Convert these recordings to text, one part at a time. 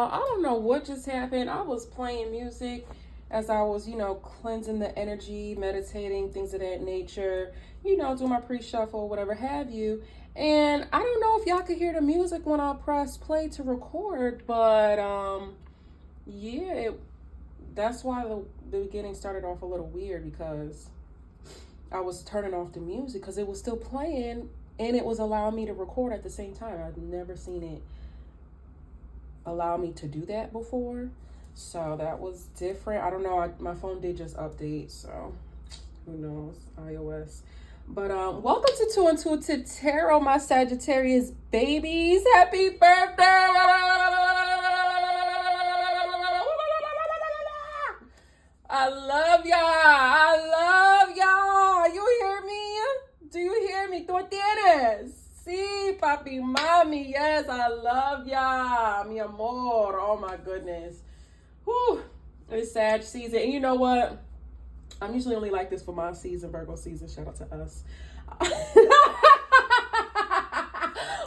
I don't know what just happened. I was playing music as I was, cleansing the energy, meditating, things of that nature, doing my pre-shuffle, whatever have you. And I don't know if y'all could hear the music when I press play to record, but yeah, that's why the beginning started off a little weird, because I was turning off the music because it was still playing and it was allowing me to record at the same time. I've never seen it allow me to do that before. So that was different. I don't know. My phone did just update, so who knows? iOS. But welcome to Two Intuitive Tarot, my Sagittarius babies. Happy birthday! I love y'all. I love y'all. You hear me? Do you hear me? ¿Tú tienes? Sí, papi, mami. Yes, I love y'all. Mi amor. Oh my goodness. Whew. It's Sag season. And you know what? I'm usually only like this for my season, Virgo season. Shout out to us.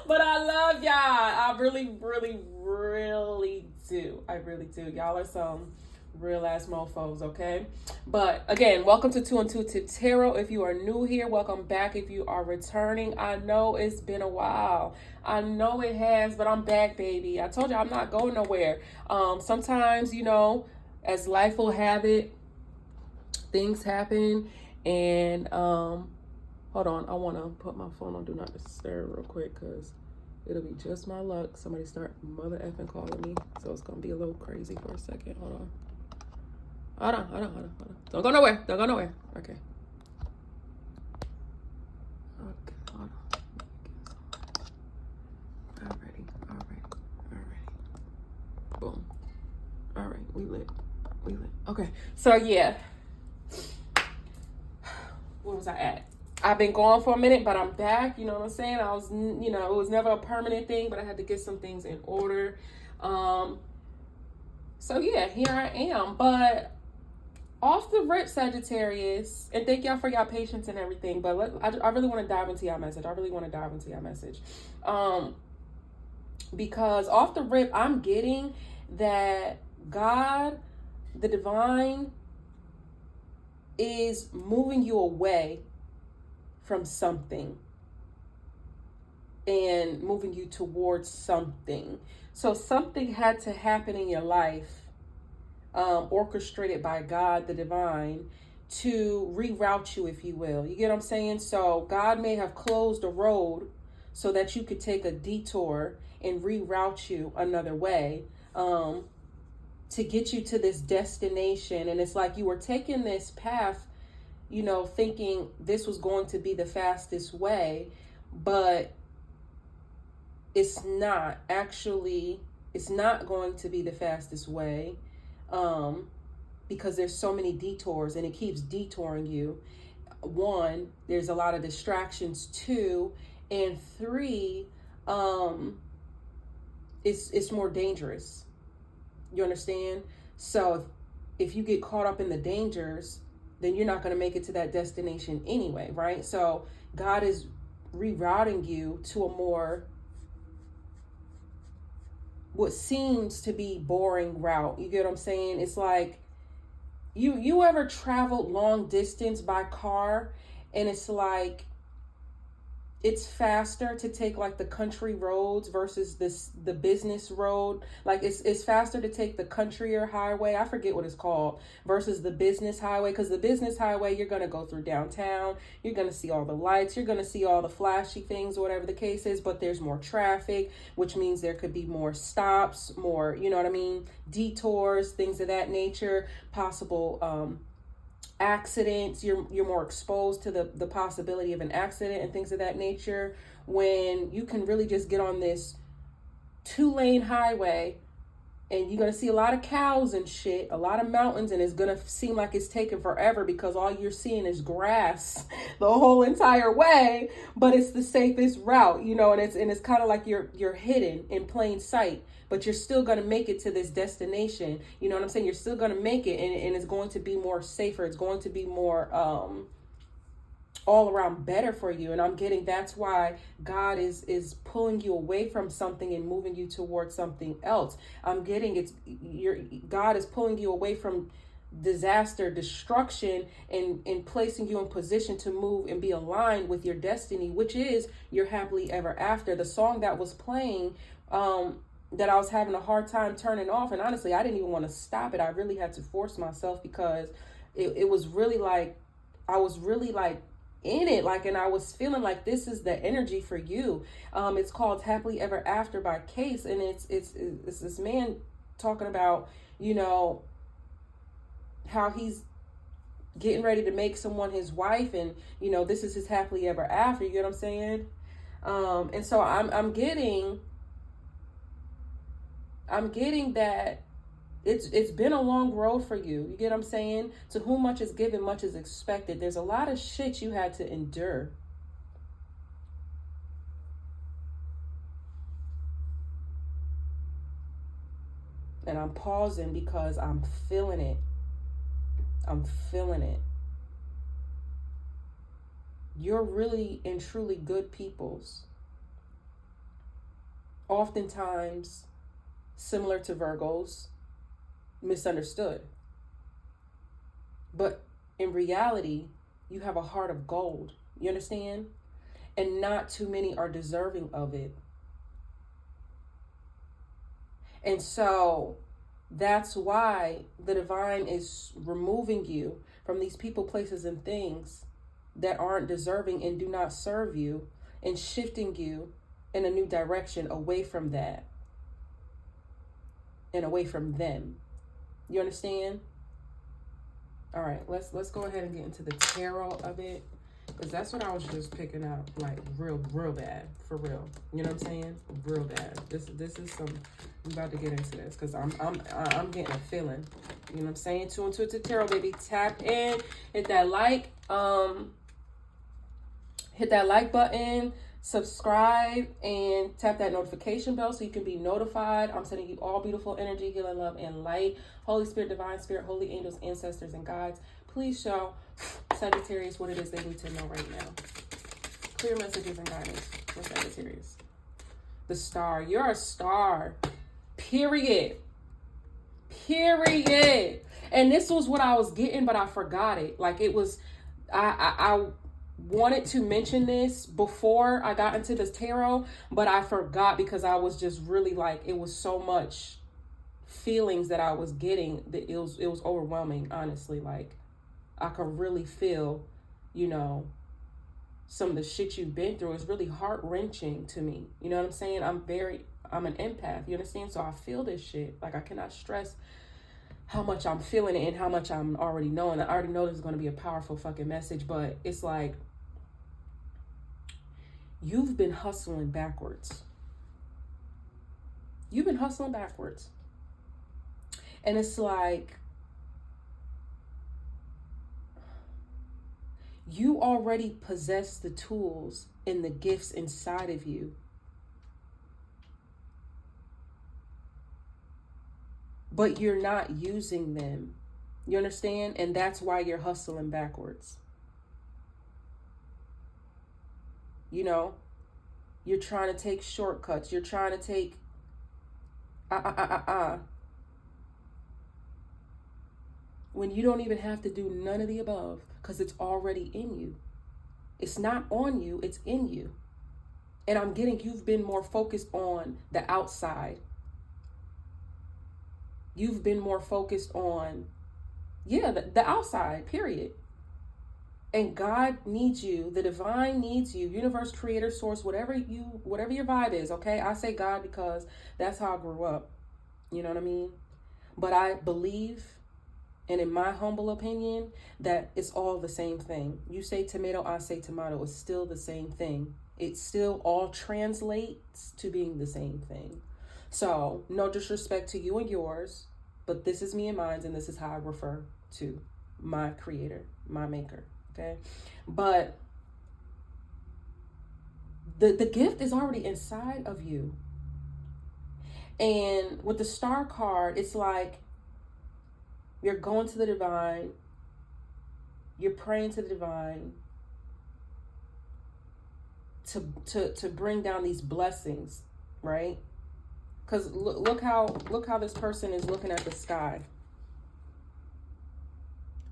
But I love y'all. I really, really, really do. I really do. Y'all are some real ass mofos, okay? But again, welcome to Two Intuitive Tarot. If you are new here, welcome back. If you are returning, I know it's been a while. I know it has, but I'm back, baby. I told you I'm not going nowhere. Sometimes, as life will have it, things happen, and hold on, I want to put my phone on do not disturb real quick, because it'll be just my luck somebody start mother effing calling me, so it's gonna be a little crazy for a second. Hold on. Don't go nowhere. Okay, hold on. Alrighty. Boom. Alright, we lit. Okay, so yeah, where was I at? I've been gone for a minute, but I'm back. You know what I'm saying? I was, it was never a permanent thing, but I had to get some things in order. So yeah, here I am. But off the rip, Sagittarius, and thank y'all for y'all patience and everything. But I really want to dive into y'all message. Because off the rip, I'm getting that God, the divine, is moving you away from something and moving you towards something. So something had to happen in your life, orchestrated by God, the divine, to reroute you, if you will. You get what I'm saying? So God may have closed a road so that you could take a detour and reroute you another way, to get you to this destination. And it's like you were taking this path, thinking this was going to be the fastest way, but it's not. Actually, it's not going to be the fastest way, because there's so many detours and it keeps detouring you. 1, there's a lot of distractions. 2, and 3, it's more dangerous. You understand? So if you get caught up in the dangers, then you're not going to make it to that destination anyway, right? So God is rerouting you to a more, what seems to be boring route. You get what I'm saying? It's like, you ever traveled long distance by car, and it's like, it's faster to take like the country roads versus the business road. Like it's faster to take the countryer highway, I forget what it's called, versus the business highway. Because the business highway, you're going to go through downtown, you're going to see all the lights, you're going to see all the flashy things, whatever the case is, but there's more traffic, which means there could be more stops, more, detours, things of that nature, possible accidents. You're more exposed to the possibility of an accident and things of that nature, when you can really just get on this 2-lane highway, and you're going to see a lot of cows and shit, a lot of mountains, and it's going to seem like it's taking forever because all you're seeing is grass the whole entire way, but it's the safest route, and it's kind of like you're hidden in plain sight, but you're still going to make it to this destination. You know what I'm saying? You're still going to make it, and it's going to be more safer. It's going to be more, all around better for you. And I'm getting that's why God is pulling you away from something and moving you towards something else. I'm getting God is pulling you away from disaster, destruction, and placing you in position to move and be aligned with your destiny, which is your happily ever after. The song that was playing, that I was having a hard time turning off, and honestly I didn't even want to stop it. I really had to force myself because it was really like I was really like in it, like, and I was feeling like this is the energy for you. It's called Happily Ever After by Case, and it's this man talking about, you know, how he's getting ready to make someone his wife, and you know, this is his happily ever after. You get what I'm saying? And so I'm getting that it's been a long road for you. You get what I'm saying? To whom much is given, much is expected. There's a lot of shit you had to endure. And I'm pausing because I'm feeling it. I'm feeling it. You're really and truly good peoples. Oftentimes, similar to Virgos, misunderstood. But in reality, you have a heart of gold. You understand? And not too many are deserving of it. And so that's why the divine is removing you from these people, places, and things that aren't deserving and do not serve you, and shifting you in a new direction away from that and away from them. You understand? All right, let's go ahead and get into the tarot of it, because that's what I was just picking up, like real bad, for real. You know what I'm saying? Real bad. This is some. I'm about to get into this because I'm getting a feeling. You know what I'm saying? 2 and 2 to tarot, baby. Tap in, hit that like button, subscribe, and tap that notification bell so you can be notified. I'm sending you all beautiful energy, healing, love, and light. Holy Spirit, Divine Spirit, holy angels, ancestors, and guides, please show Sagittarius what it is they need to know right now. Clear messages and guidance for Sagittarius. The star. You're a star. Period. And this was what I was getting, but I forgot it. Like, it was, I wanted to mention this before I got into this tarot, but I forgot because I was just really like, it was so much feelings that I was getting that it was overwhelming, honestly. Like, I could really feel, you know, some of the shit you've been through is really heart-wrenching to me. You know what I'm saying? I'm an empath, you understand? So I feel this shit. Like, I cannot stress how much I'm feeling it and how much I'm already knowing. I already know this is going to be a powerful fucking message, but it's like, you've been hustling backwards. You've been hustling backwards. And it's like, you already possess the tools and the gifts inside of you. But you're not using them. You understand? And that's why you're hustling backwards. You know, you're trying to take shortcuts. You're trying to take when you don't even have to do none of the above, because it's already in you. It's not on you, it's in you. And I'm getting, you've been more focused on the outside. You've been more focused on, the outside, period. And God needs you. The divine needs you. Universe, creator, source, whatever your vibe is, okay? I say God because that's how I grew up. You know what I mean? But I believe, and in my humble opinion, that it's all the same thing. You say tomato, I say tomato. It's still the same thing. It still all translates to being the same thing. So, no disrespect to you and yours, but this is me and mine, and this is how I refer to my creator, my maker, okay? But the gift is already inside of you. And with the star card, it's like you're going to the divine, you're praying to the divine, to bring down these blessings, right? Because look how this person is looking at the sky.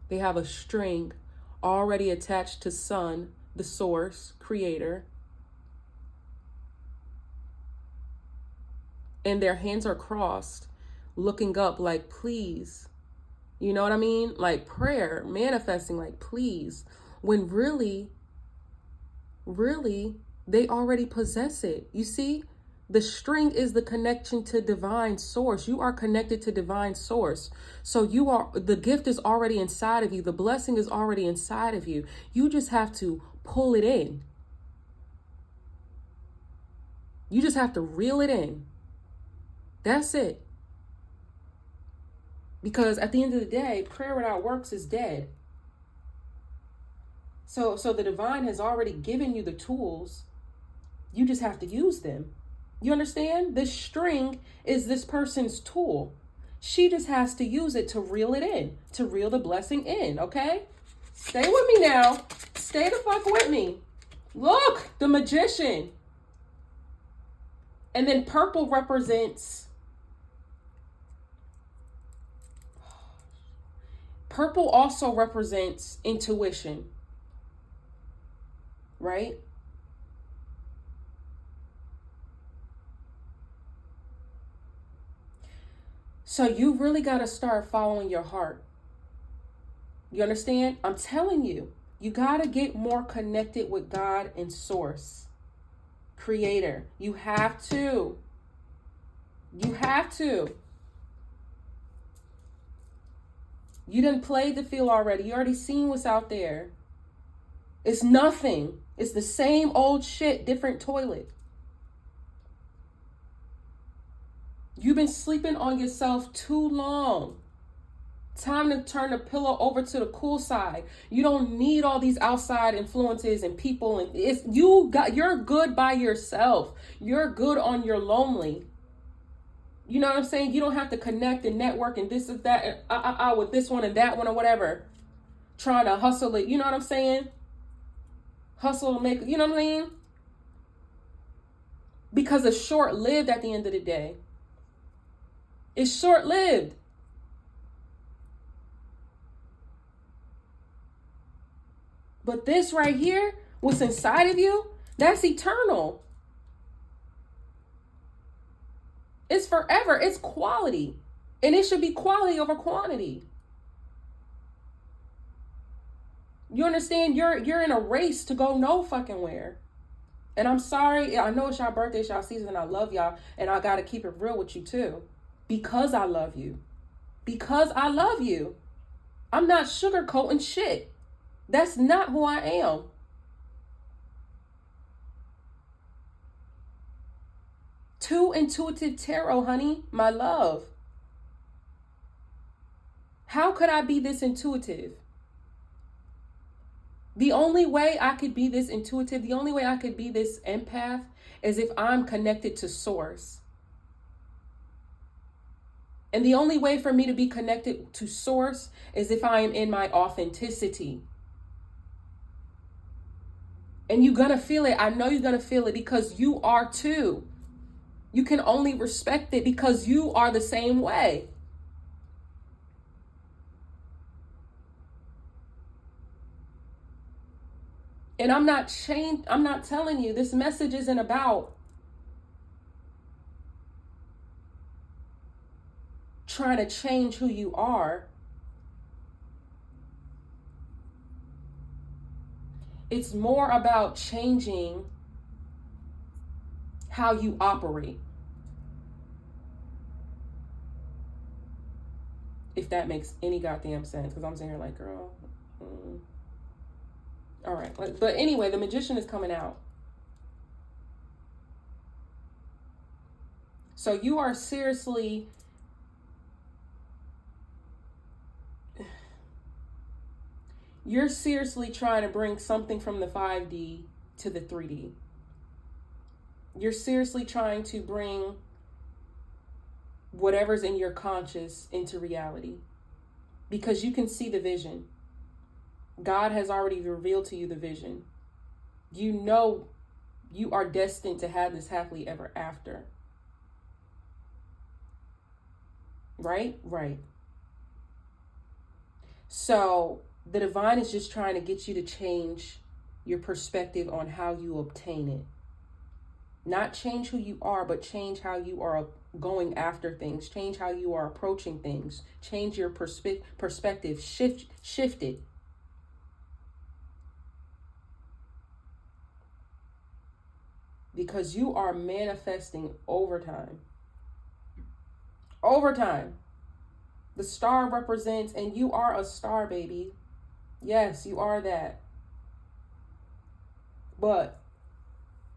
They have a string already attached to sun, the source, creator. And their hands are crossed, looking up like, please. You know what I mean? Like prayer, manifesting like, please. When really, they already possess it. You see? The string is the connection to divine source. You are connected to divine source. So the gift is already inside of you. The blessing is already inside of you. You just have to pull it in. You just have to reel it in. That's it. Because at the end of the day, prayer without works is dead. So the divine has already given you the tools. You just have to use them. You understand? This string is this person's tool. She just has to use it to reel it in, to reel the blessing in, okay? Stay with me now. Stay the fuck with me. Look, the Magician. And then purple represents... Purple also represents intuition, right? So you really got to start following your heart. You understand? I'm telling you, you got to get more connected with God and source, creator. You have to. You have to. You done played the field already. You already seen what's out there. It's nothing. It's the same old shit, different toilet. You've been sleeping on yourself too long. Time to turn the pillow over to the cool side. You don't need all these outside influences and people, and you're good by yourself. You're good on your lonely. You know what I'm saying? You don't have to connect and network and this and that and with this one and that one or whatever. Trying to hustle it. You know what I'm saying? Hustle and make, you know what I mean? Because it's short-lived at the end of the day. It's short-lived. But this right here, what's inside of you, that's eternal. It's forever. It's quality. And it should be quality over quantity. You understand? You're in a race to go no fucking where. And I'm sorry. I know it's y'all birthday, it's y'all season, and I love y'all. And I got to keep it real with you too. Because I love you. Because I love you. I'm not sugarcoating shit. That's not who I am. Too intuitive tarot, honey, my love. How could I be this intuitive? The only way I could be this intuitive, the only way I could be this empath is if I'm connected to source. And the only way for me to be connected to source is if I am in my authenticity. And you're going to feel it. I know you're going to feel it because you are too. You can only respect it because you are the same way. And I'm not telling you, this message isn't about trying to change who you are. It's more about changing how you operate. If that makes any goddamn sense. Because I'm sitting here like, girl. All right. But anyway, the Magician is coming out. So you are seriously... You're seriously trying to bring something from the 5D to the 3D. You're seriously trying to bring whatever's in your conscious into reality. Because you can see the vision. God has already revealed to you the vision. You know You are destined to have this happily ever after. Right? Right. So the divine is just trying to get you to change your perspective on how you obtain it. Not change who you are, but change how you are going after things. Change how you are approaching things. Change your perspective. Shift it. Because you are manifesting overtime. Overtime. The star represents, and you are a star, baby. Yes, you are that. But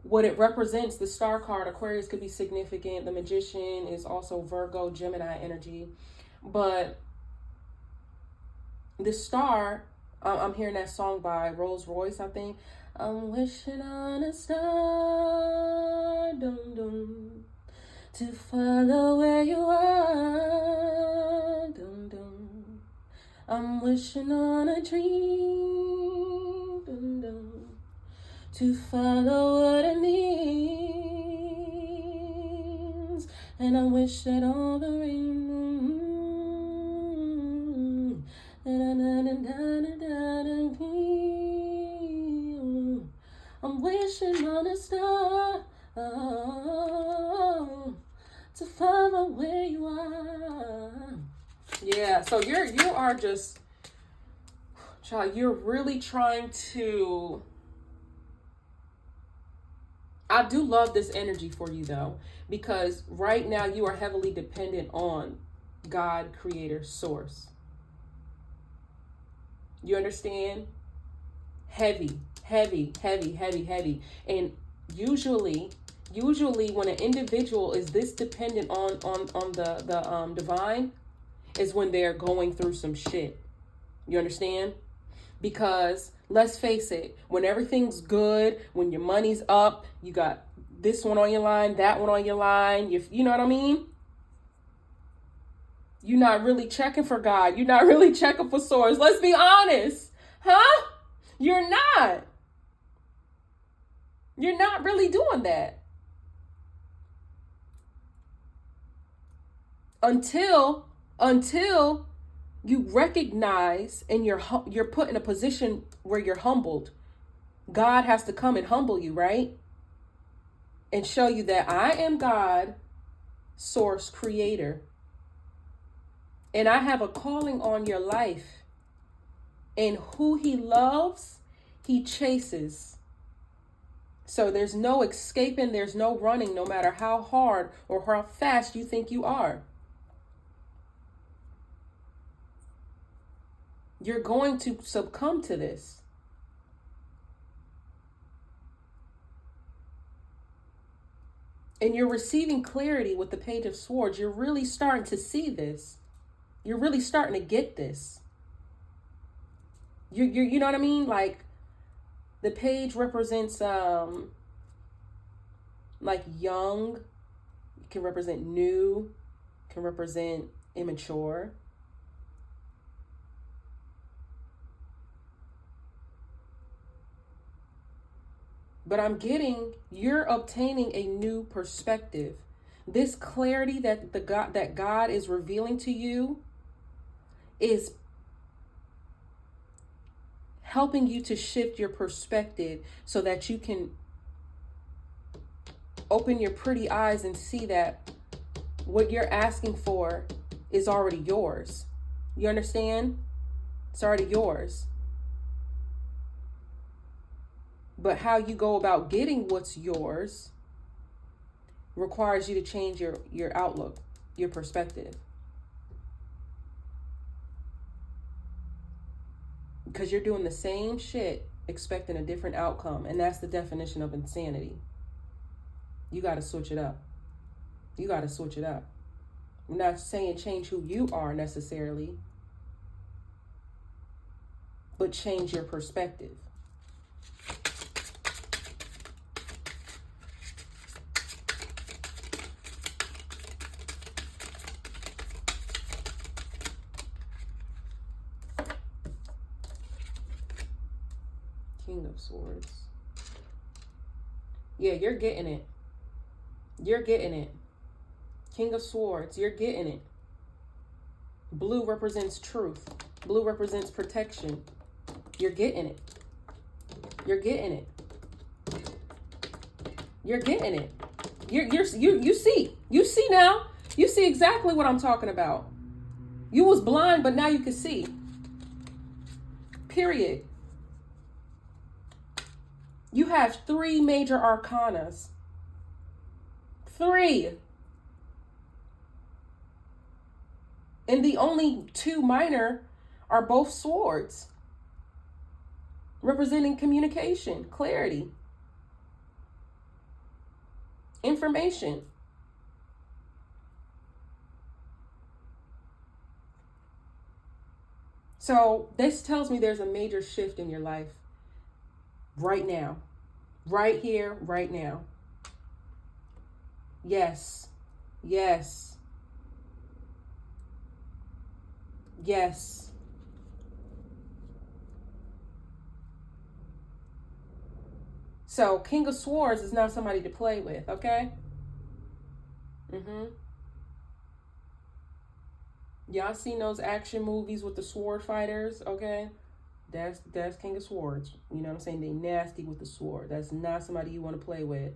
what it represents, the star card, Aquarius could be significant. The Magician is also Virgo, Gemini energy. But the star, I'm hearing that song by Rolls Royce, I think. I'm wishing on a star, dum dum, to follow where you are, dum dum. I'm wishing on a dream, dum dum, to follow what it means. And I wish that all the rain, I'm wishing on a star, to follow where you are. Yeah, so you are just, child, you're really trying to. I do love this energy for you though, because right now you are heavily dependent on God, Creator, Source. You understand? Heavy. And usually when an individual is this dependent on the divine is when they're going through some shit. You understand? Because let's face it, when everything's good, when your money's up, you got this one on your line, that one on your line, you know what I mean? You're not really checking for God. You're not really checking for Source. Let's be honest. Huh? You're not. You're not really doing that. Until you recognize and you're put in a position where you're humbled. God has to come and humble you, right? And show you that I am God, Source, Creator. And I have a calling on your life. And who He loves, He chases. So there's no escaping, there's no running, no matter how hard or how fast you think you are. You're going to succumb to this. And you're receiving clarity with the Page of Swords. You're really starting to see this. You're really starting to get this. You know what I mean? Like the page represents like young, can represent new, can represent immature. But I'm getting, you're obtaining a new perspective. This clarity that God is revealing to you is helping you to shift your perspective so that you can open your pretty eyes and see that what you're asking for is already yours. You understand? It's already yours. But how you go about getting what's yours requires you to change your outlook, your perspective. Because you're doing the same shit, expecting a different outcome. And that's the definition of insanity. You got to switch it up. You got to switch it up. I'm not saying change who you are necessarily, but change your perspective. King of Swords. Yeah, you're getting it. You're getting it. King of Swords, you're getting it. Blue represents truth. Blue represents protection. You're getting it. You're getting it. You're getting it. You see. You see now. You see exactly what I'm talking about. You was blind, but now you can see. Period. You have 3 major arcanas. 3. And the only 2 minor are both swords, representing communication, clarity, information. So this tells me there's a major shift in your life right now, right here, right now. Yes, yes, yes. So King of Swords is not somebody to play with, okay? Y'all seen those action movies with the sword fighters, okay? That's King of Swords. You know what I'm saying? They nasty with the sword. That's not somebody you want to play with.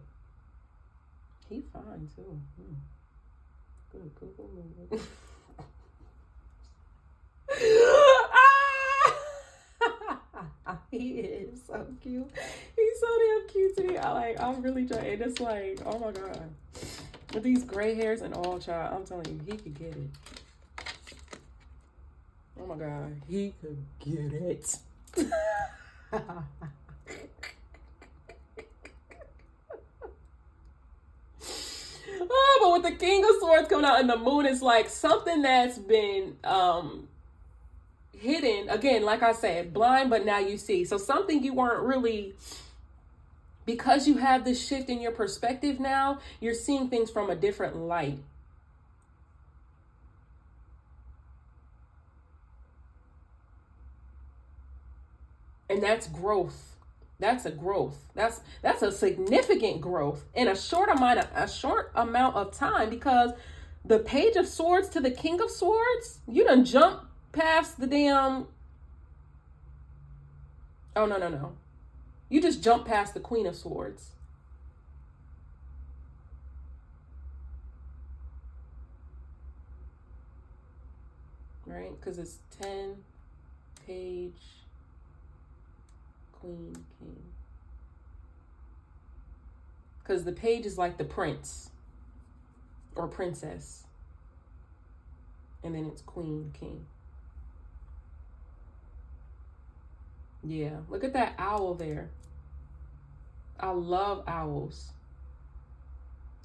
He fine too. Good. He is so cute. He's so damn cute today. I'm really trying. It's like, oh my god. With these gray hairs and all, child, I'm telling you, he could get it. Oh my god, he could get it. Oh, but with the King of Swords coming out and the moon, is like something that's been hidden. Again, like I said, blind, but now you see. So something you weren't really, because you have this shift in your perspective now, you're seeing things from a different light. And that's growth. That's a growth. That's a significant growth in a short amount of time, because the Page of Swords to the King of Swords, you done jump past the damn. Oh no. You just jump past the Queen of Swords. Right? Because it's 10, Page, Queen, King. Because the Page is like the prince or princess. And then it's Queen, King. Yeah, look at that owl there. I love owls.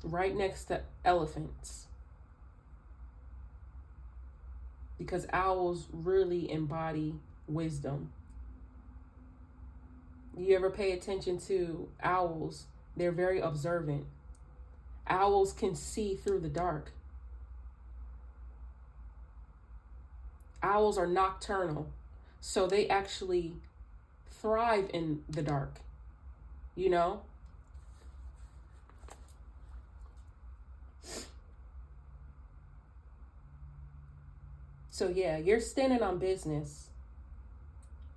Right next to elephants. Because owls really embody wisdom. You ever pay attention to owls? They're very observant. Owls can see through the dark. Owls are nocturnal, so they actually thrive in the dark, you know? So yeah, you're standing on business.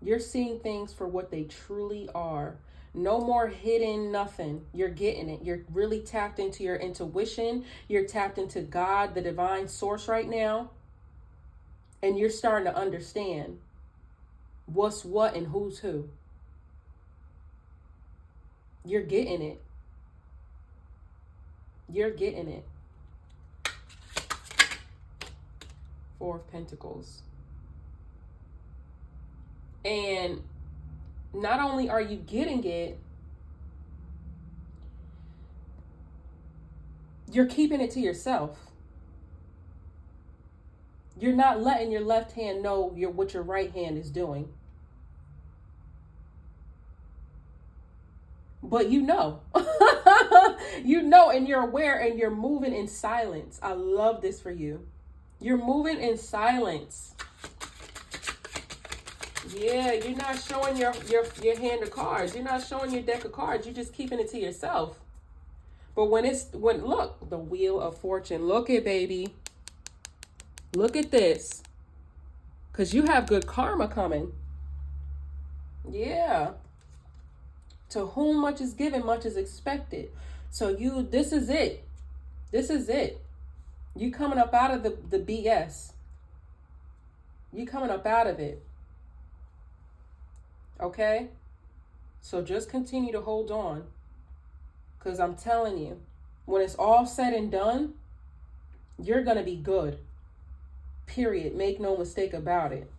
You're seeing things for what they truly are. No more hidden nothing. You're getting it. You're really tapped into your intuition. You're tapped into God, the divine source right now. And you're starting to understand what's what and who's who. You're getting it. You're getting it. 4 of Pentacles. And not only are you getting it, you're keeping it to yourself. You're not letting your left hand know what your right hand is doing. But you know. You know, and you're aware, and you're moving in silence. I love this for you. You're moving in silence. Yeah, you're not showing your hand of cards. You're not showing your deck of cards. You're just keeping it to yourself. But look, the Wheel of Fortune. Look at, baby. Look at this. Because you have good karma coming. Yeah. To whom much is given, much is expected. So this is it. This is it. You coming up out of the BS. You coming up out of it. Okay? So just continue to hold on. Because I'm telling you, when it's all said and done, you're going to be good. Period. Make no mistake about it.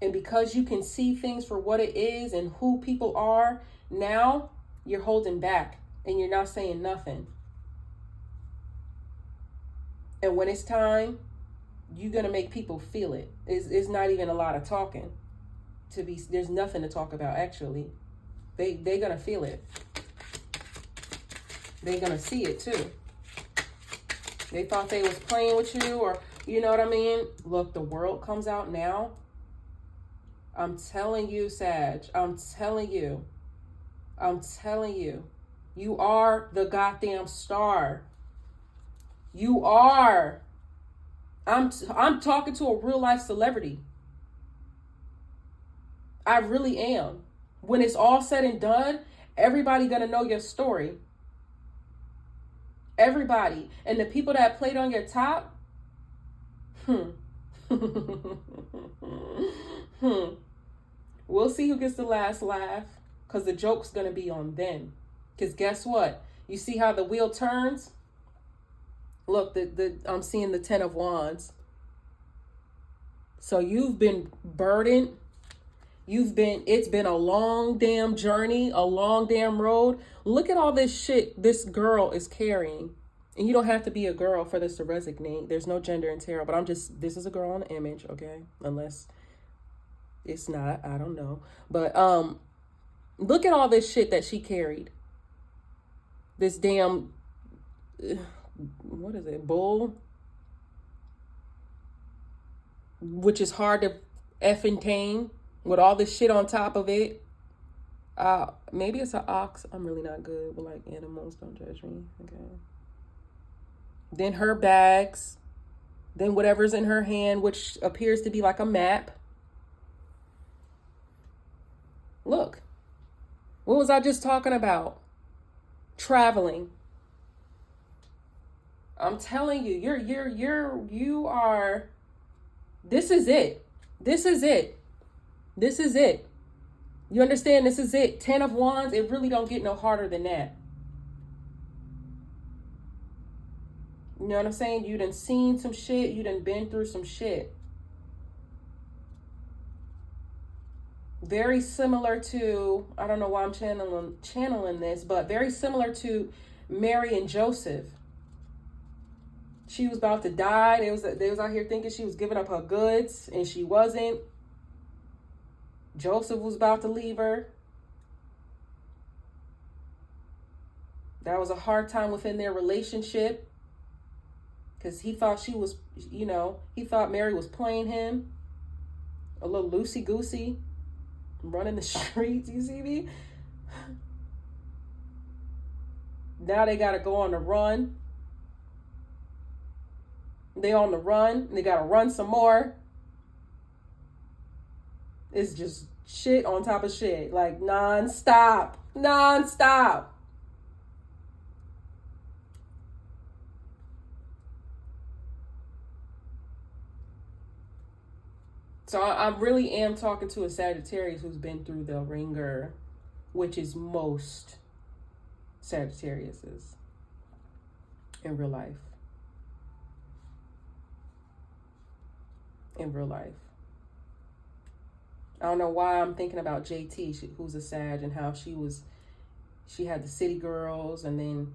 And because you can see things for what it is and who people are, now you're holding back and you're not saying nothing. And when it's time, you're going to make people feel it. It's not even a lot of talking. There's nothing to talk about, actually. They're going to feel it. They're going to see it, too. They thought they was playing with you, or, you know what I mean? Look, the world comes out now. I'm telling you, Sag. I'm telling you. You are the goddamn star. You are. I'm talking to a real life celebrity. I really am. When it's all said and done, everybody gonna know your story. Everybody. And the people that played on your top, we'll see who gets the last laugh, because the joke's gonna be on them. Because guess what? You see how the wheel turns? Look, I'm seeing the 10 of Wands. So you've been burdened. It's been a long damn journey, a long damn road. Look at all this shit this girl is carrying. And you don't have to be a girl for this to resonate. There's no gender in tarot, but this is a girl on the image, okay? Unless it's not, I don't know. But look at all this shit that she carried. This damn, what is it, bull? Which is hard to effing tame. With all this shit on top of it. Maybe it's an ox. I'm really not good with like animals. Don't judge me. Okay. Then her bags. Then whatever's in her hand, which appears to be like a map. Look. What was I just talking about? Traveling. I'm telling you, you are. This is it. This is it. This is it. You understand? This is it. 10 of Wands. It really don't get no harder than that. You know what I'm saying? You done seen some shit. You done been through some shit. Very similar to, I don't know why I'm channeling this, but very similar to Mary and Joseph. She was about to die. They was out here thinking she was giving up her goods, and she wasn't. Joseph was about to leave her. That was a hard time within their relationship, because he thought she was, he thought Mary was playing him. A little loosey-goosey, running the streets, you see me? Now they got to go on the run. They on the run. They got to run some more. It's just shit on top of shit. Like non-stop. Non-stop. So I really am talking to a Sagittarius who's been through the ringer, which is most Sagittariuses in real life. In real life. I don't know why I'm thinking about JT, who's a Sag, and how she had the city girls, and then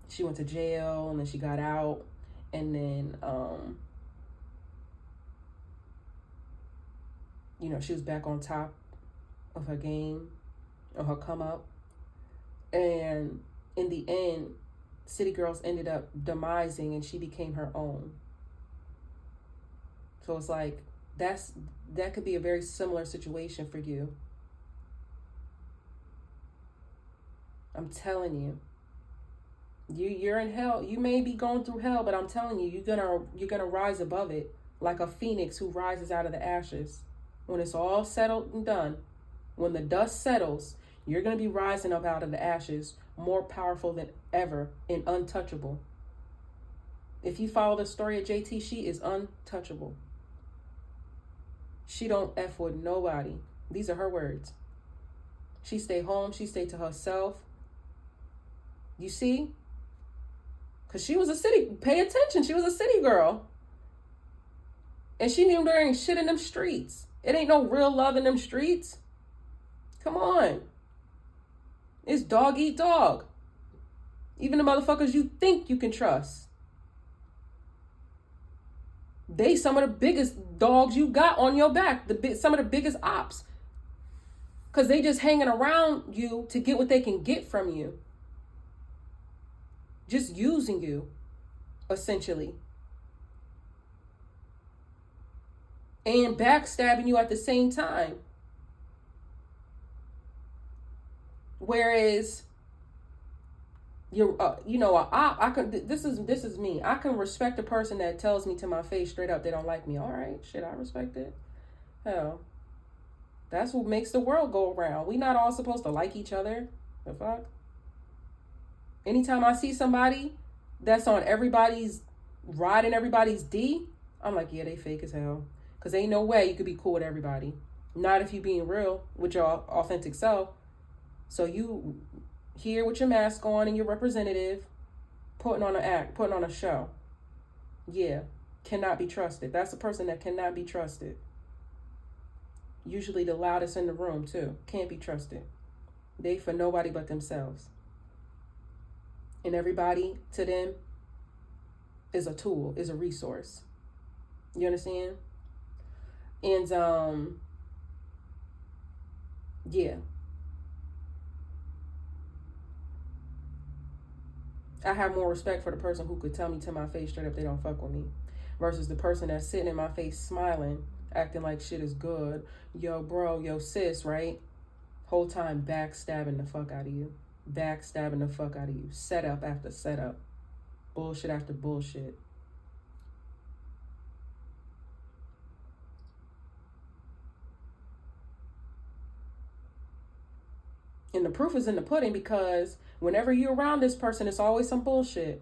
she went to jail, and then she got out, and then she was back on top of her game, or her come up, and in the end, city girls ended up demising, and she became her own. So it's like that could be a very similar situation for you. I'm telling you. You're in hell. You may be going through hell, but I'm telling you, you're gonna rise above it like a phoenix who rises out of the ashes. When it's all settled and done, when the dust settles, you're gonna be rising up out of the ashes, more powerful than ever and untouchable. If you follow the story of JT, she is untouchable. She don't F with nobody. These are her words. She stay home. She stay to herself. You see? Because she was a city, pay attention, she was a city girl. And she knew there ain't shit in them streets. It ain't no real love in them streets. Come on. It's dog eat dog. Even the motherfuckers you think you can trust. They some of the biggest dogs you got on your back. Some of the biggest ops. Because they just hanging around you to get what they can get from you. Just using you, essentially. And backstabbing you at the same time. Whereas you're, an op. This is me. I can respect a person that tells me to my face straight up they don't like me. All right, shit, I respect it. Hell, that's what makes the world go around. We not all supposed to like each other. The fuck. Anytime I see somebody that's on everybody's riding everybody's D, I'm like, yeah, they fake as hell. Because ain't no way you could be cool with everybody. Not if you being real with your authentic self. So you here with your mask on and your representative, putting on an act, putting on a show. Yeah, cannot be trusted. That's a person that cannot be trusted. Usually the loudest in the room too. Can't be trusted. They for nobody but themselves. And everybody to them is a tool, is a resource. You understand? And yeah. I have more respect for the person who could tell me to my face straight up they don't fuck with me, versus the person that's sitting in my face smiling, acting like shit is good. Yo, bro, yo, sis, right? Whole time backstabbing the fuck out of you. Backstabbing the fuck out of you. Setup after setup. Bullshit after bullshit. And the proof is in the pudding, because whenever you're around this person, it's always some bullshit.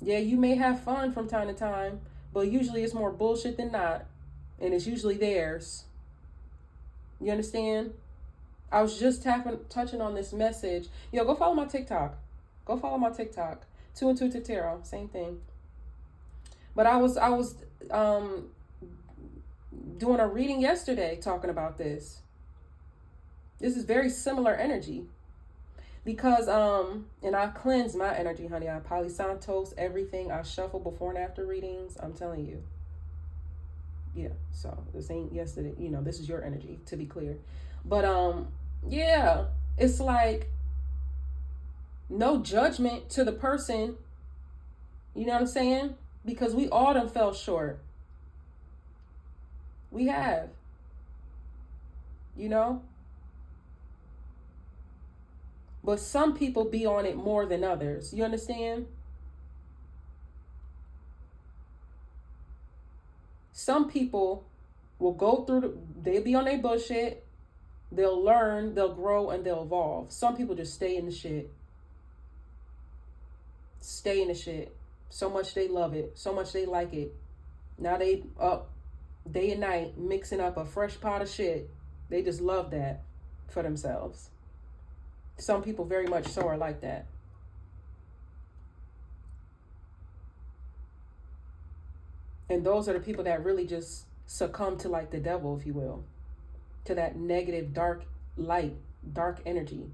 Yeah, you may have fun from time to time, but usually it's more bullshit than not. And it's usually theirs. You understand? I was just touching on this message. Yo, go follow my TikTok. Go follow my TikTok. 2 and 2 to Tarot. Same thing. But I was doing a reading yesterday talking about this. This is very similar energy. Because, and I cleanse my energy, honey. I Palo Santos, everything. I shuffle before and after readings. I'm telling you. Yeah, so this ain't yesterday. This is your energy, to be clear. But, yeah, it's like no judgment to the person. You know what I'm saying? Because we all done fell short. We have. But some people be on it more than others. You understand? Some people will go through, they'll be on their bullshit. They'll learn, they'll grow, and they'll evolve. Some people just stay in the shit. Stay in the shit. So much they love it. So much they like it. Now they up day and night mixing up a fresh pot of shit. They just love that for themselves. Some people very much so are like that. And those are the people that really just succumb to like the devil, if you will. To that negative, dark light, dark energy.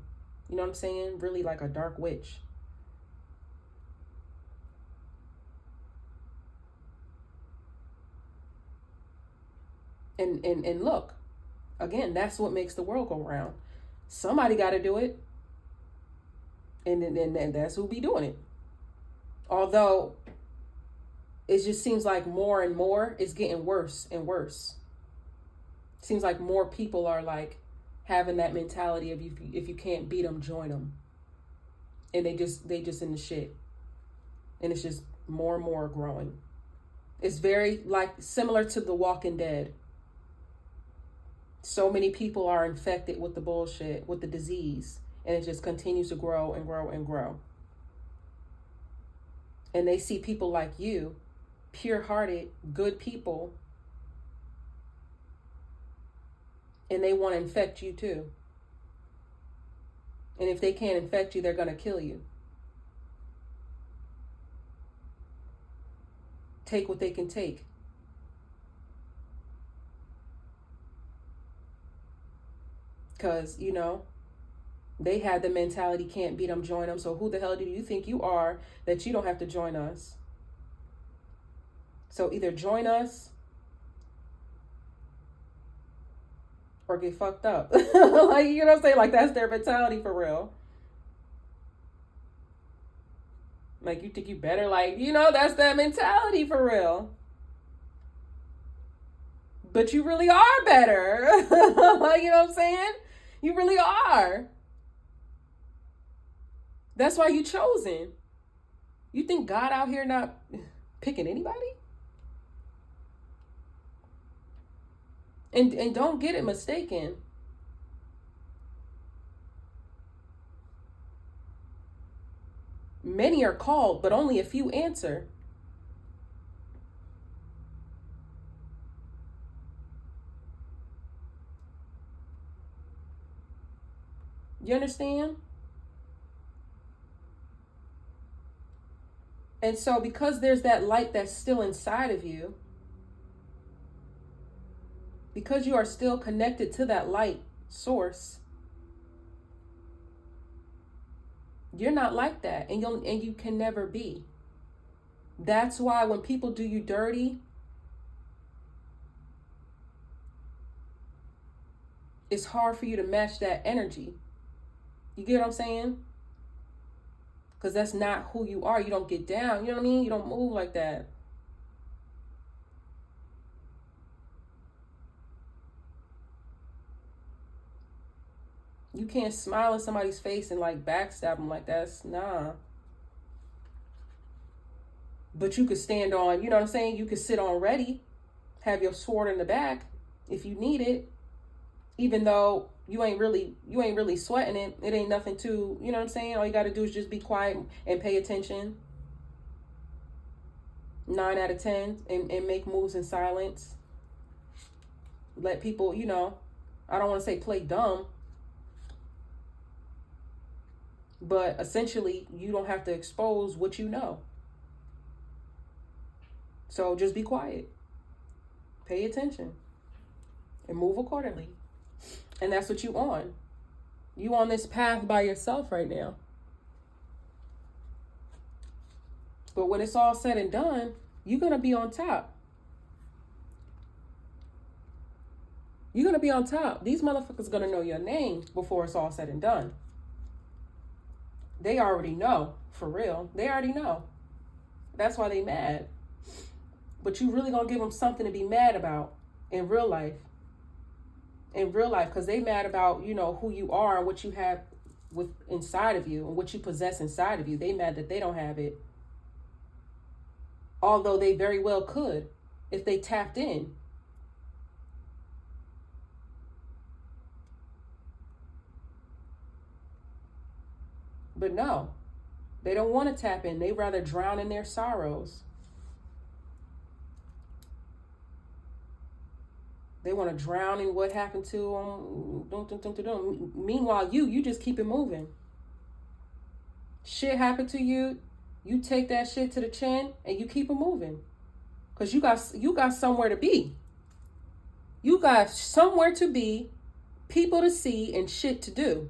You know what I'm saying? Really like a dark witch. And look, again, that's what makes the world go round. Somebody got to do it. And that's who be doing it. Although it just seems like more and more it's getting worse and worse. Seems like more people are like having that mentality of if you can't beat them, join them. And they just in the shit. And it's just more and more growing. It's very like similar to The Walking Dead. So many people are infected with the bullshit, with the disease, and it just continues to grow and grow and grow. And they see people like you, pure-hearted, good people, and they want to infect you too. And if they can't infect you, they're going to kill you. Take what they can take. Because, you know, they had the mentality, can't beat them, join them. So who the hell do you think you are that you don't have to join us? So either join us or get fucked up. Like, you know what I'm saying? Like, that's their mentality for real. Like, you think you better, like, you know, that's that mentality for real. But you really are better. Like, you know what I'm saying? You really are. That's why you chosen. You think God out here not picking anybody? And don't get it mistaken. Many are called, but only a few answer. You understand? And so because there's that light that's still inside of you, because you are still connected to that light source, you're not like that, and you can never be. That's why when people do you dirty, it's hard for you to match that energy. You get what I'm saying? Because that's not who you are. You don't get down. You know what I mean? You don't move like that. You can't smile in somebody's face and like backstab them like that's nah. But you could stand on, you know what I'm saying? You could sit on ready, have your sword in the back if you need it, even though you ain't really sweating it. It ain't nothing to, you know what I'm saying? All you got to do is just be quiet and pay attention. 9 out of 10 and make moves in silence. Let people, you know, I don't want to say play dumb, but essentially you don't have to expose what you know. So just be quiet, pay attention, and move accordingly. And that's what you on. You on this path by yourself right now. But when it's all said and done, you're going to be on top. You're going to be on top. These motherfuckers going to know your name before it's all said and done. They already know, for real. They already know. That's why they mad. But you really going to give them something to be mad about in real life. In real life, because they mad about, you know, who you are and what you have with inside of you and what you possess inside of you. They mad that they don't have it. Although they very well could if they tapped in. But no, they don't want to tap in. They rather drown in their sorrows. They want to drown in what happened to them. Meanwhile, you just keep it moving. Shit happened to you. You take that shit to the chin and you keep it moving. Because you got somewhere to be. You got somewhere to be, people to see, and shit to do.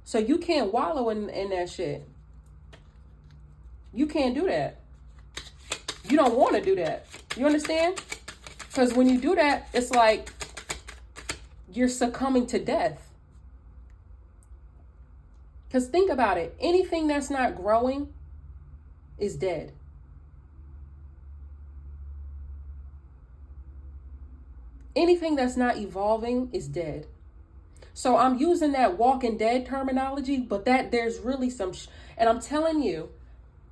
So you can't wallow in that shit. You can't do that. You don't want to do that. You understand? Because when you do that, it's like you're succumbing to death. Because think about it. Anything that's not growing is dead. Anything that's not evolving is dead. So I'm using that Walking Dead terminology, but that there's really some, and I'm telling you,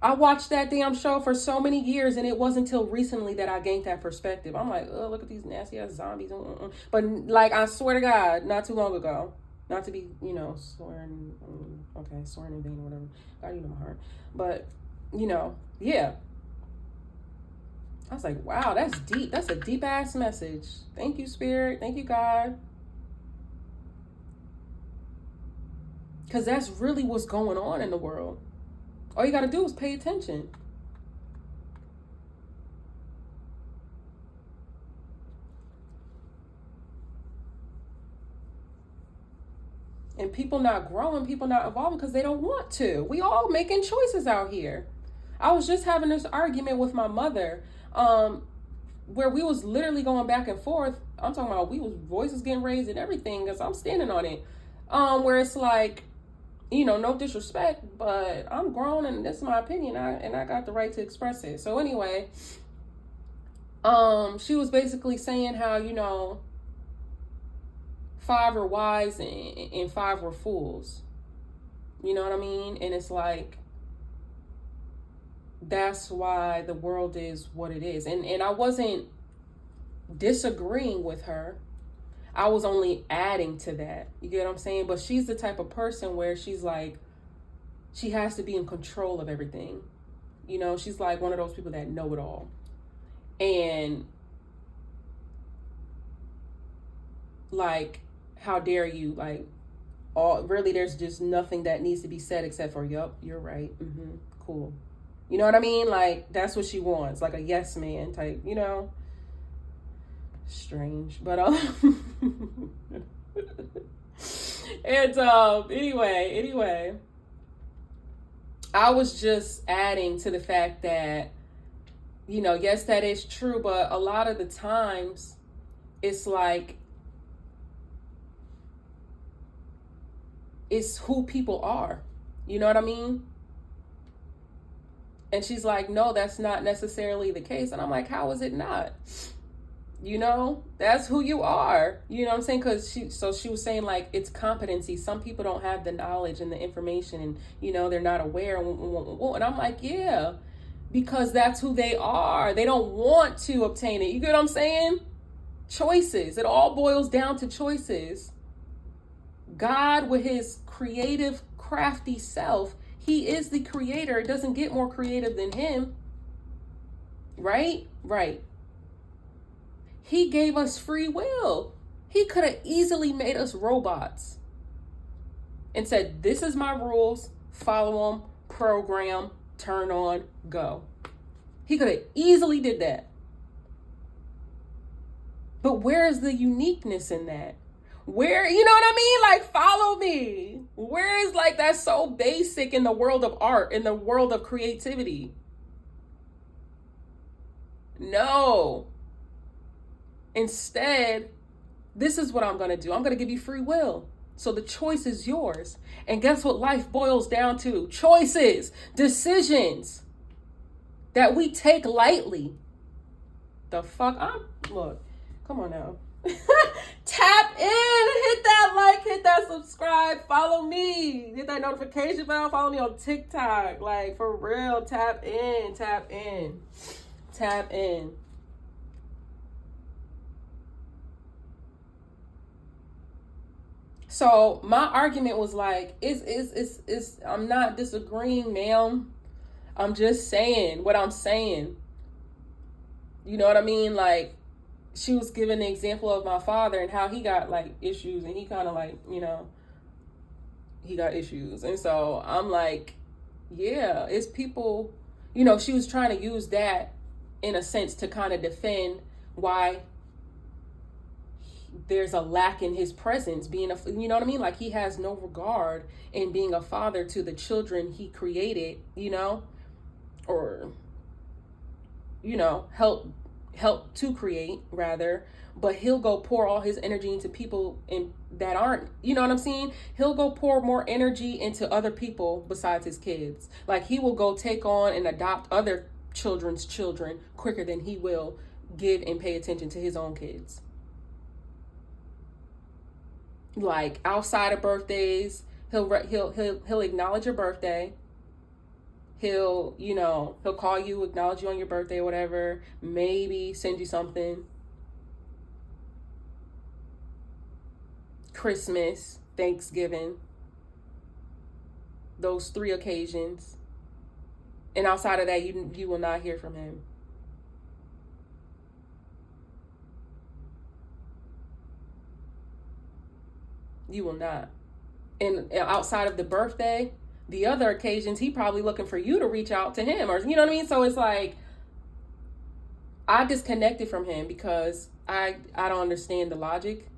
I watched that damn show for so many years, and it wasn't until recently that I gained that perspective. I'm like, oh, look at these nasty ass zombies. But like, I swear to God, not too long ago, not to be, swearing, okay, swearing in vain or whatever. God, you know my heart. But, yeah. I was like, wow, that's deep. That's a deep ass message. Thank you, Spirit. Thank you, God. Because that's really what's going on in the world. All you got to do is pay attention. And people not growing, people not evolving because they don't want to. We all making choices out here. I was just having this argument with my mother, where we was literally going back and forth. I'm talking about we was voices getting raised and everything because I'm standing on it. Where it's like, no disrespect, but I'm grown and this is my opinion, and I got the right to express it. So anyway, she was basically saying how, 5 were wise and 5 were fools. You know what I mean? And it's like, that's why the world is what it is. And I wasn't disagreeing with her. I was only adding to that. You get what I'm saying? But she's the type of person where she's like, she has to be in control of everything. She's like one of those people that know it all. And like, how dare you? Like, really, there's just nothing that needs to be said except for, yup, you're right. Cool. You know what I mean? Like, that's what she wants. Like a yes man type, strange, but and anyway, I was just adding to the fact that yes, that is true, but a lot of the times it's like it's who people are. You know what I mean? And she's like, no, that's not necessarily the case. And I'm like, how is it not? That's who you are. You know what I'm saying? Because she was saying like it's competency. Some people don't have the knowledge and the information, and they're not aware. And I'm like, yeah, because that's who they are. They don't want to obtain it. You get what I'm saying? Choices. It all boils down to choices. God, with his creative, crafty self, he is the creator. It doesn't get more creative than him. Right? Right. He gave us free will. He could have easily made us robots and said, this is my rules, follow them, program, turn on, go. He could have easily did that. But where is the uniqueness in that? Where, you know what I mean? Like, follow me. Where is like, that's so basic in the world of art, in the world of creativity? No. Instead, this is what I'm going to do. I'm going to give you free will. So the choice is yours. And guess what life boils down to? Choices, decisions that we take lightly. The fuck? Look, come on now. Tap in, hit that like, hit that subscribe, follow me, hit that notification bell, follow me on TikTok. Like, for real, tap in, tap in, tap in. So my argument was like, I'm not disagreeing, ma'am. I'm just saying what I'm saying. You know what I mean? Like, she was giving the example of my father and how he got like issues, and he kind of like, he got issues. And so I'm like, yeah, it's people, she was trying to use that in a sense to kind of defend why there's a lack in his presence being you know what I mean? Like, he has no regard in being a father to the children he created, or, help to create rather, but he'll go pour all his energy into people that aren't, you know what I'm saying? He'll go pour more energy into other people besides his kids. Like, he will go take on and adopt other children's children quicker than he will give and pay attention to his own kids. Like outside of birthdays, he'll acknowledge your birthday. He'll call you, acknowledge you on your birthday or whatever, maybe send you something. Christmas, Thanksgiving, those 3 occasions. And outside of that, you will not hear from him. You will not. And outside of the birthday, the other occasions, he probably looking for you to reach out to him, or you know what I mean? So it's like, I disconnected from him because I don't understand the logic,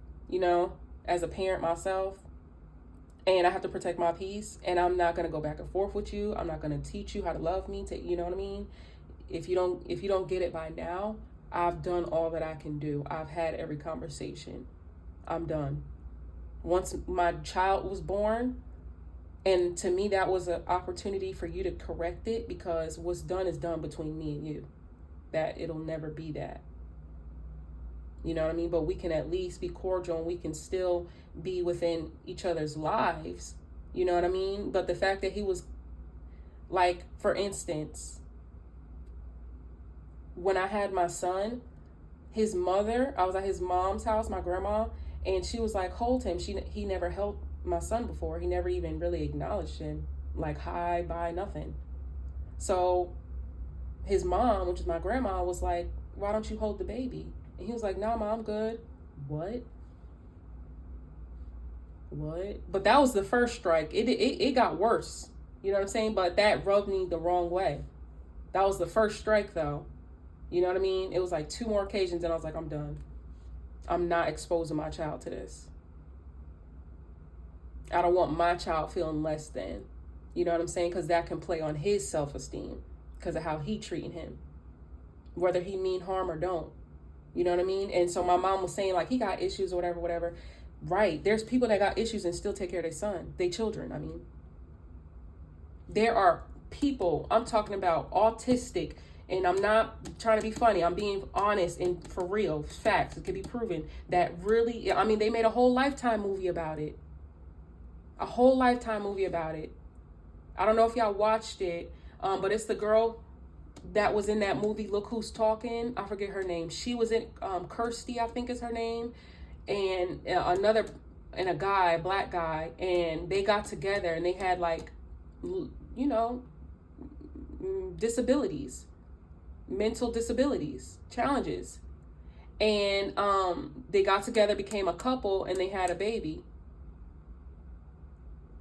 as a parent myself. And I have to protect my peace, and I'm not going to go back and forth with you. I'm not going to teach you how to love me, you know what I mean? If you don't get it by now, I've done all that I can do. I've had every conversation. I'm done. Once my child was born, and to me that was an opportunity for you to correct it, because what's done is done between me and you. That it'll never be that. You know what I mean? But we can at least be cordial, and we can still be within each other's lives. You know what I mean? But the fact that he was, like, for instance, when I had my son, his mother, I was at his mom's house, my grandma, and she was like, hold him. He never held my son before. He never even really acknowledged him. Like, hi, bye, nothing. So his mom, which is my grandma, was like, why don't you hold the baby? And he was like, nah, Mom, I'm good. What? But that was the first strike. It got worse. You know what I'm saying? But that rubbed me the wrong way. That was the first strike, though. You know what I mean? It was like 2 more occasions, and I was like, I'm done. I'm not exposing my child to this. I don't want my child feeling less than. You know what I'm saying? Because that can play on his self-esteem because of how he treating him. Whether he mean harm or don't. You know what I mean? And so my mom was saying, like, he got issues or whatever. Right. There's people that got issues and still take care of their son, their children. I mean, there are people, I'm talking about autistic, and I'm not trying to be funny. I'm being honest and for real. Facts. It can be proven that really, I mean, they made a whole Lifetime movie about it. A whole Lifetime movie about it. I don't know if y'all watched it, but it's the girl that was in that movie, Look Who's Talking. I forget her name. She was in, Kirsty, I think is her name. And a guy, a black guy. And they got together and they had, like, disabilities. Mental disabilities. Challenges. And they got together, became a couple, and they had a baby.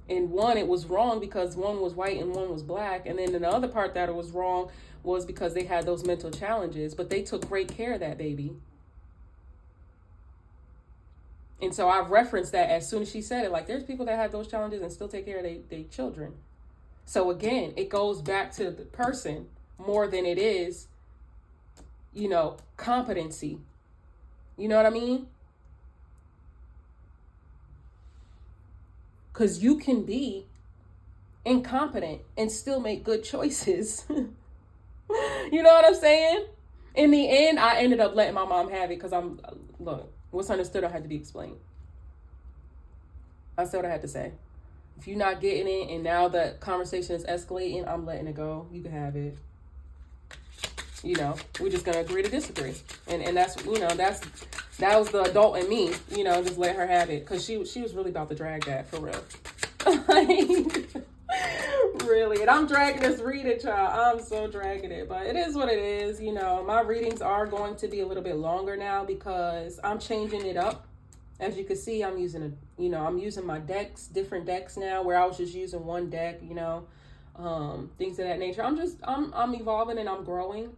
And one, it was wrong because one was white and one was black. And then the other part that it was wrong was because they had those mental challenges. But they took great care of that baby. And so I referenced that as soon as she said it. Like, there's people that have those challenges and still take care of their children. So again, it goes back to the person more than it is, competency. You know what I mean? Because you can be incompetent and still make good choices. You know what I'm saying? In the end, I ended up letting my mom have it because look, what's understood don't have to be explained. I said what I had to say. If you're not getting it and now the conversation is escalating, I'm letting it go. You can have it. We're just going to agree to disagree. And that's, that was the adult in me, just let her have it. Because she was really about to drag that, for real. Really. And I'm dragging this reading, child. I'm so dragging it. But it is what it is. My readings are going to be a little bit longer now because I'm changing it up. As you can see, I'm using I'm using my decks, different decks now, where I was just using one deck, things of that nature. I'm evolving and I'm growing.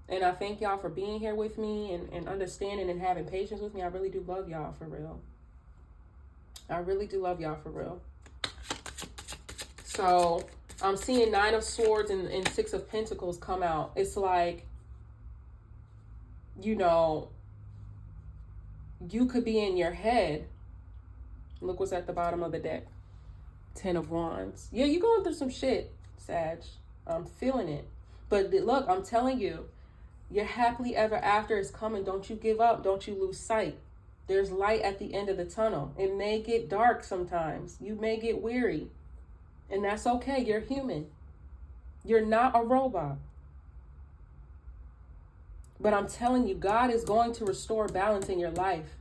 And I thank y'all for being here with me and understanding and having patience with me. I really do love y'all, for real. I really do love y'all, for real. So I'm seeing 9 of Swords and 6 of Pentacles come out. It's like, you could be in your head. Look what's at the bottom of the deck. 10 of Wands. Yeah, you're going through some shit, Sag. I'm feeling it. But look, I'm telling you, your happily ever after is coming. Don't you give up. Don't you lose sight. There's light at the end of the tunnel. It may get dark sometimes. You may get weary. And that's okay. You're human. You're not a robot. But I'm telling you, God is going to restore balance in your life.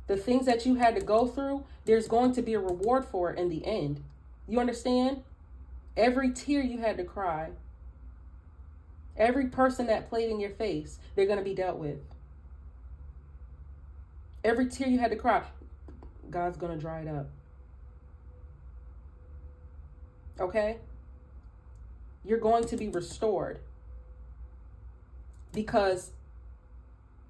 The things that you had to go through, there's going to be a reward for it in the end. You understand? Every tear you had to cry, every person that played in your face, they're going to be dealt with. Every tear you had to cry, God's going to dry it up. Okay? You're going to be restored. Because,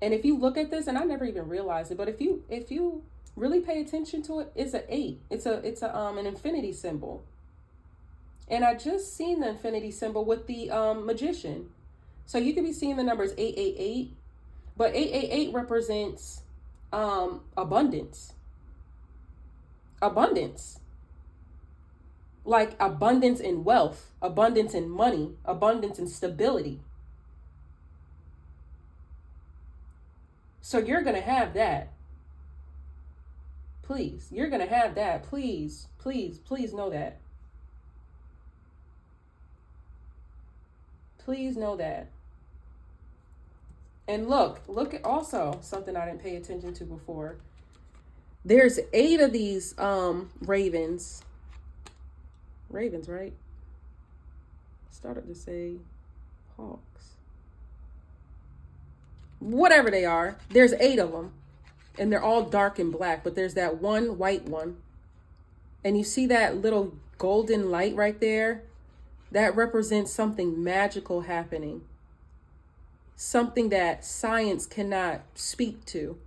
and if you look at this, and I never even realized it, but if you really pay attention to it, it's an 8. It's an infinity symbol. And I just seen the infinity symbol with the magician. So you could be seeing the numbers 888, but 888 represents abundance. Abundance. Like abundance in wealth, abundance in money, abundance in stability. So you're going to have that. Please, you're going to have that. Please, please, please know that. Please know that. And look at also something I didn't pay attention to before. There's 8 of these ravens. Ravens, right? Started to say hawks. Whatever they are, there's 8 of them. And they're all dark and black, but there's that one white one. And you see that little golden light right there? That represents something magical happening. Something that science cannot speak to.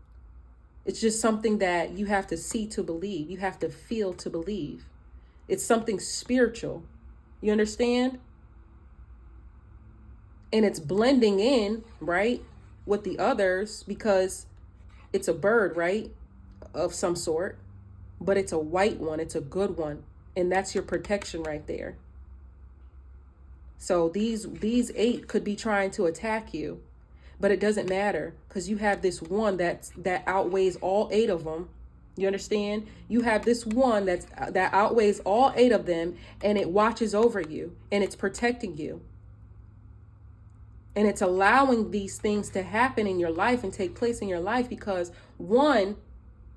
It's just something that you have to see to believe. You have to feel to believe. It's something spiritual. You understand? And it's blending in, right, with the others because it's a bird, right, of some sort. But it's a white one. It's a good one. And that's your protection right there. So these 8 could be trying to attack you, but it doesn't matter because you have this one that outweighs all 8 of them. You understand? You have this one that outweighs all 8 of them, and it watches over you, and it's protecting you. And it's allowing these things to happen in your life and take place in your life because, one,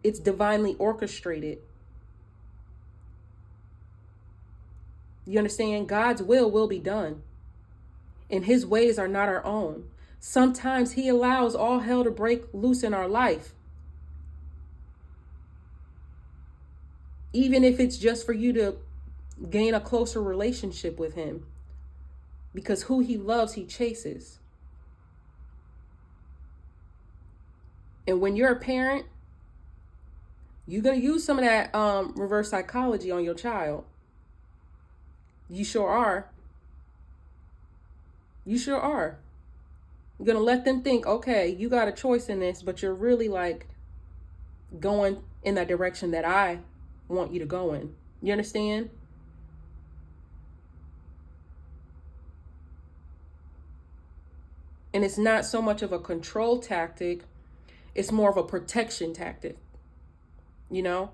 it's divinely orchestrated. You understand? God's will be done. And his ways are not our own. Sometimes he allows all hell to break loose in our life. Even if it's just for you to gain a closer relationship with him. Because who he loves, he chases. And when you're a parent, you're going to use some of that reverse psychology on your child. You sure are. You sure are. You're going to let them think, okay, you got a choice in this, but you're really like going in that direction that I want you to go in. You understand? And it's not so much of a control tactic. It's more of a protection tactic. You know?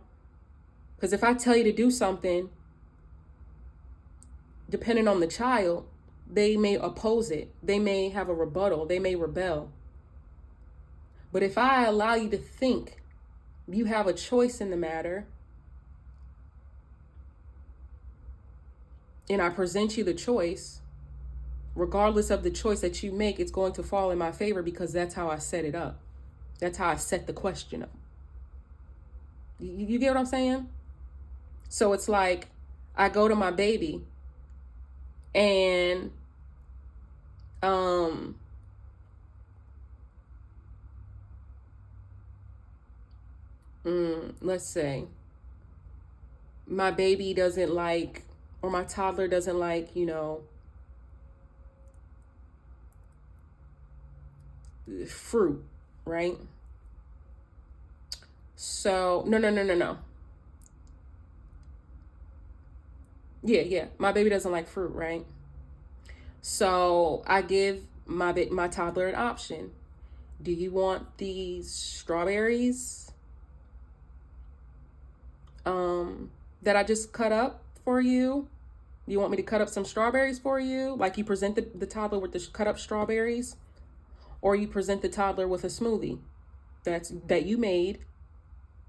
Because if I tell you to do something, depending on the child, they may oppose it. They may have a rebuttal. They may rebel. But if I allow you to think you have a choice in the matter, and I present you the choice, regardless of the choice that you make, it's going to fall in my favor because that's how I set it up. That's how I set the question up. You get what I'm saying? So it's like I go to my baby and let's say my baby doesn't like, or my toddler doesn't like, fruit, right? So, no. Yeah. My baby doesn't like fruit, right? So I give my toddler an option. Do you want these strawberries that I just cut up for you? Do you want me to cut up some strawberries for you? Like you present the toddler with the cut up strawberries, or you present the toddler with a smoothie that you made.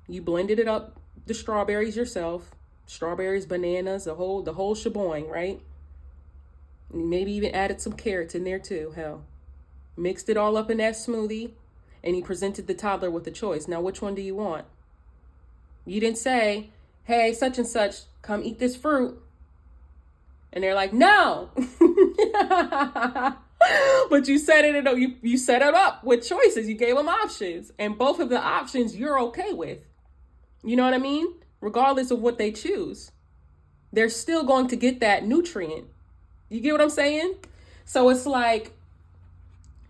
You blended it up, the strawberries yourself, strawberries, bananas, the whole sheboing, right? Maybe even added some carrots in there too. Hell, mixed it all up in that smoothie, and you presented the toddler with a choice. Now, which one do you want? You didn't say, "Hey, such and such, come eat this fruit," and they're like, "No." But you set it up. You set it up with choices. You gave them options, and both of the options you're okay with. You know what I mean? Regardless of what they choose, they're still going to get that nutrient. You get what I'm saying? So it's like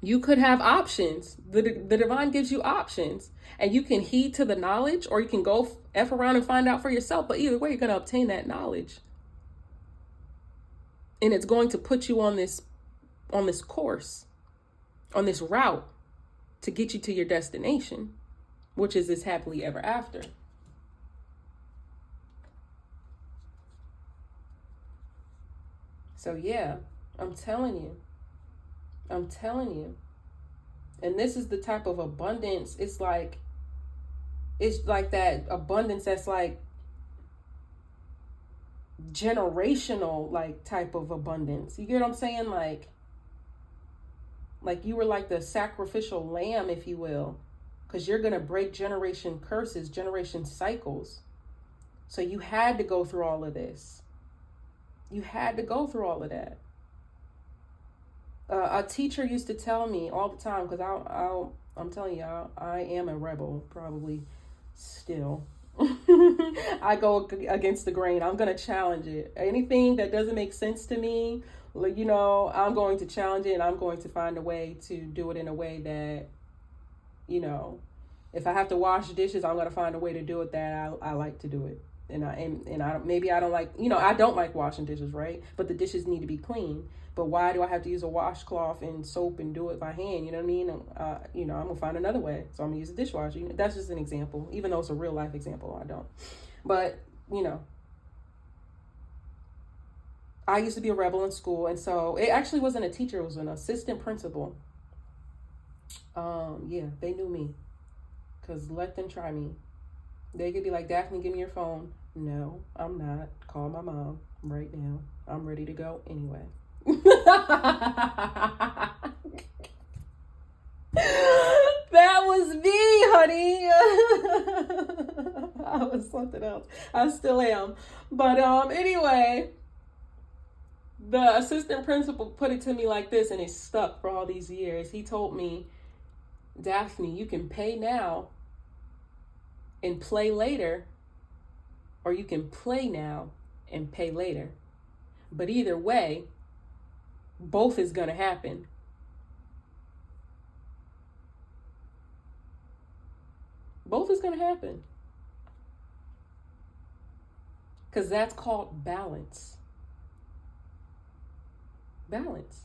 you could have options. The divine gives you options, and you can heed to the knowledge, or you can go F around and find out for yourself. But either way, you're going to obtain that knowledge, and it's going to put you on this course, on this route to get you to your destination, which is this happily ever after. So yeah, I'm telling you. And this is the type of abundance. It's like that abundance that's like generational, like type of abundance. You get what I'm saying? Like you were like the sacrificial lamb, if you will, because you're going to break generation curses, generation cycles. So you had to go through all of this. You had to go through all of that. A teacher used to tell me all the time, because I'm telling you, I am a rebel, probably still. I go against the grain. I'm going to challenge it. Anything that doesn't make sense to me, I'm going to challenge it, and I'm going to find a way to do it in a way that, if I have to wash dishes, I'm going to find a way to do it that I like to do it. And I don't like washing dishes, right? But the dishes need to be clean. But why do I have to use a washcloth and soap and do it by hand? You know what I mean? I'm gonna find another way. So I'm gonna use a dishwasher. That's just an example, even though it's a real life example. I don't. But I used to be a rebel in school, and so it actually wasn't a teacher; it was an assistant principal. They knew me, cause let them try me. They could be like, "Daphne, give me your phone." No, I'm not. Call my mom right now. I'm ready to go anyway. That was me, honey. I was something else. I still am. But anyway, the assistant principal put it to me like this, and it stuck for all these years. He told me, "Daphne, you can pay now and play later, or you can play now and pay later. But either way, both is going to happen." Both is going to happen. Because that's called balance. Balance.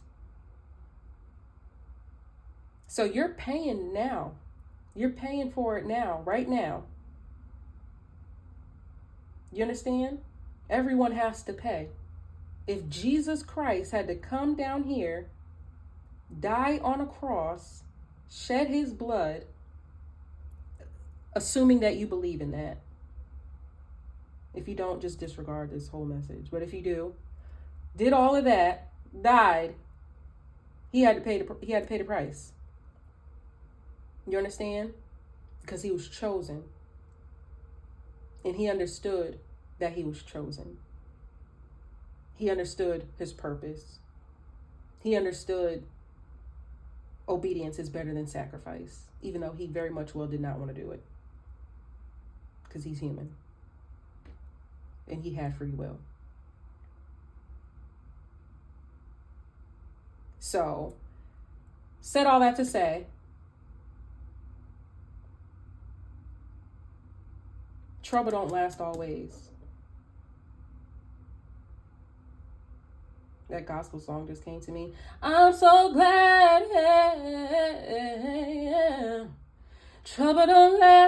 So you're paying now. You're paying for it now, right now. You understand? Everyone has to pay. If Jesus Christ had to come down here, die on a cross, shed his blood, assuming that you believe in that. If you don't, just disregard this whole message. But if you do, did all of that, died, he had to pay the price. You understand? Because he was chosen. And he understood that he was chosen. He understood his purpose. He understood obedience is better than sacrifice, even though he very much well did not want to do it. Because he's human. And he had free will. So, said all that to say, trouble don't last always. That gospel song just came to me. I'm so glad Trouble don't last